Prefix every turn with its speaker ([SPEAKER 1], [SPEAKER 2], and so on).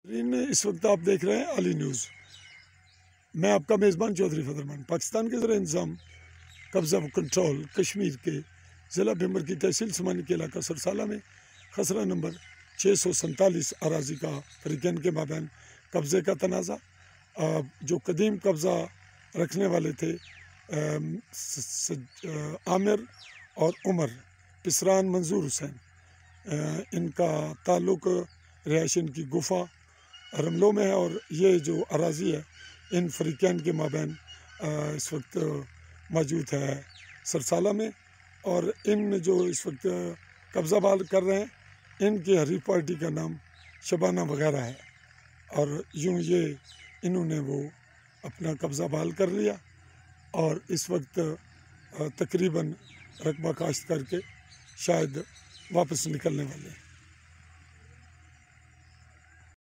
[SPEAKER 1] इस वक्त आप देख रहे हैं अली न्यूज़। मैं आपका मेज़बान चौधरी फदरमान। पाकिस्तान के ज़रा इंतज़ाम कब्ज़ा व कंट्रोल कश्मीर के ज़िला भिम्बर की तहसील समानी के इलाका सरसाला में खसरा नंबर 647 अराजी का फ़रीक़ैन के माबैन कब्ज़े का तनाज़ा। जो कदीम कब्ज़ा रखने वाले थे आमिर और उमर पिसरान मंजूर हुसैन, इनका ताल्लुक़ रिहाइश इनकी गुफ़ा रमलों में है। और ये जो अराज़ी है इन फ़रीक़ैन के माबैन इस वक्त मौजूद है सरसाला में। और इन जो इस वक्त कब्ज़ा बहाल कर रहे हैं इनकी हरीफ पार्टी का नाम शबाना वगैरह है। और यूँ ये इन्होंने वो अपना कब्ज़ा बहाल कर लिया और इस वक्त तकरीबन रकबा काश्त करके शायद वापस निकलने वाले हैं।